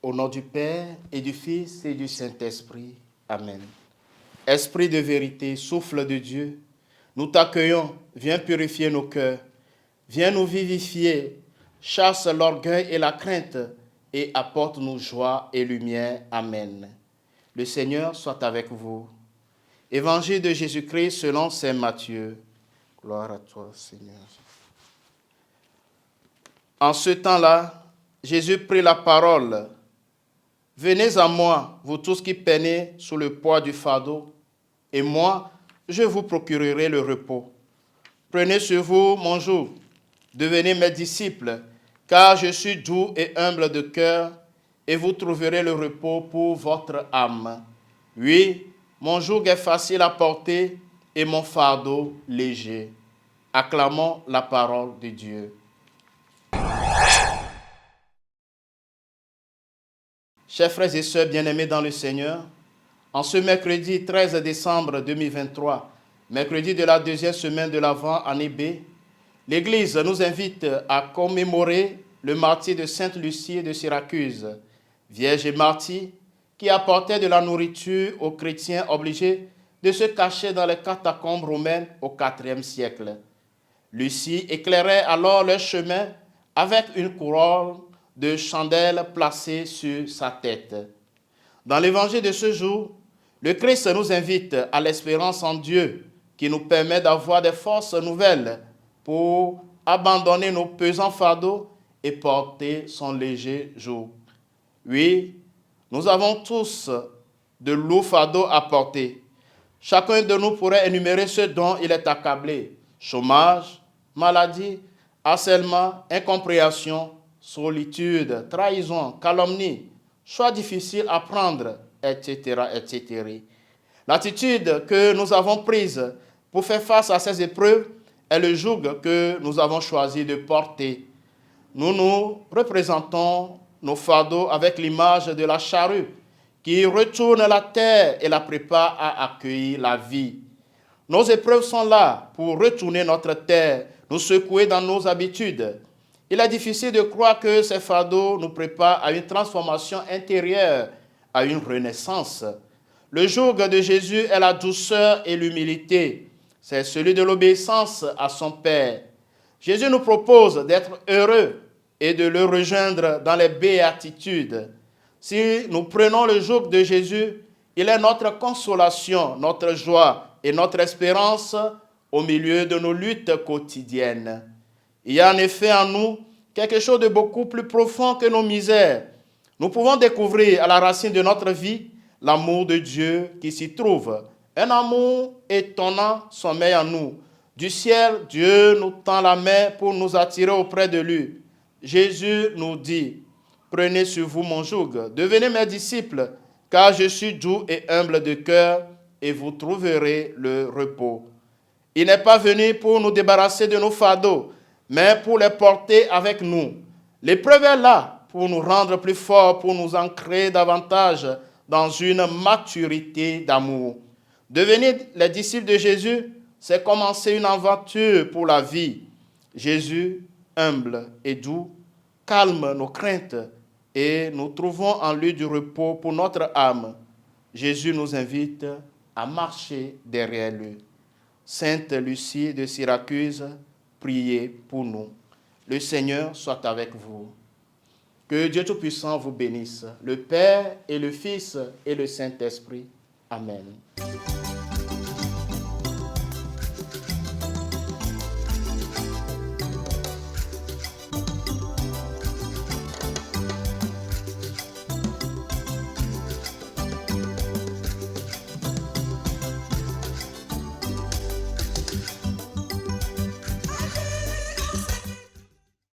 Au nom du Père et du Fils et du Saint-Esprit. Amen. Esprit de vérité, souffle de Dieu, nous t'accueillons, viens purifier nos cœurs, viens nous vivifier, chasse l'orgueil et la crainte et apporte-nous joie et lumière. Amen. Le Seigneur soit avec vous. Évangile de Jésus-Christ selon saint Matthieu. Gloire à toi, Seigneur. En ce temps-là, Jésus prit la parole. Venez à moi, vous tous qui peinez sous le poids du fardeau, et moi, je vous procurerai le repos. Prenez sur vous mon joug, devenez mes disciples, car je suis doux et humble de cœur, et vous trouverez le repos pour votre âme. Oui, mon joug est facile à porter, et mon fardeau léger. Acclamons la parole de Dieu. Chers frères et sœurs bien-aimés dans le Seigneur, en ce mercredi 13 décembre 2023, mercredi de la deuxième semaine de l'Avent année B, l'Église nous invite à commémorer le martyre de Sainte Lucie de Syracuse, vierge et martyre qui apportait de la nourriture aux chrétiens obligés de se cacher dans les catacombes romaines au IVe siècle. Lucie éclairait alors leur chemin avec une couronne de chandelles placées sur sa tête. Dans l'évangile de ce jour, le Christ nous invite à l'espérance en Dieu qui nous permet d'avoir des forces nouvelles pour abandonner nos pesants fardeaux et porter son léger joug. Oui, nous avons tous de lourds fardeaux à porter. Chacun de nous pourrait énumérer ce dont il est accablé: chômage, maladie, harcèlement, incompréhension, solitude, trahison, calomnie, choix difficiles à prendre, etc., etc. L'attitude que nous avons prise pour faire face à ces épreuves est le joug que nous avons choisi de porter. Nous représentons nos fardeaux avec l'image de la charrue qui retourne la terre et la prépare à accueillir la vie. Nos épreuves sont là pour retourner notre terre, nous secouer dans nos habitudes. Il est difficile de croire que ces fardeaux nous préparent à une transformation intérieure, à une renaissance. Le joug de Jésus est la douceur et l'humilité. C'est celui de l'obéissance à son Père. Jésus nous propose d'être heureux et de le rejoindre dans les béatitudes. Si nous prenons le joug de Jésus, il est notre consolation, notre joie et notre espérance au milieu de nos luttes quotidiennes. Il y a en effet en nous quelque chose de beaucoup plus profond que nos misères. Nous pouvons découvrir à la racine de notre vie l'amour de Dieu qui s'y trouve. Un amour étonnant sommeille en nous. Du ciel, Dieu nous tend la main pour nous attirer auprès de lui. Jésus nous dit: prenez sur vous mon joug, devenez mes disciples, car je suis doux et humble de cœur, et vous trouverez le repos. Il n'est pas venu pour nous débarrasser de nos fardeaux, mais pour les porter avec nous. L'épreuve est là pour nous rendre plus forts, pour nous ancrer davantage dans une maturité d'amour. Devenir les disciples de Jésus, c'est commencer une aventure pour la vie. Jésus, humble et doux, calme nos craintes et nous trouvons en lui du repos pour notre âme. Jésus nous invite à marcher derrière lui. Sainte Lucie de Syracuse, priez pour nous. Le Seigneur soit avec vous. Que Dieu Tout-Puissant vous bénisse, le Père et le Fils et le Saint-Esprit. Amen.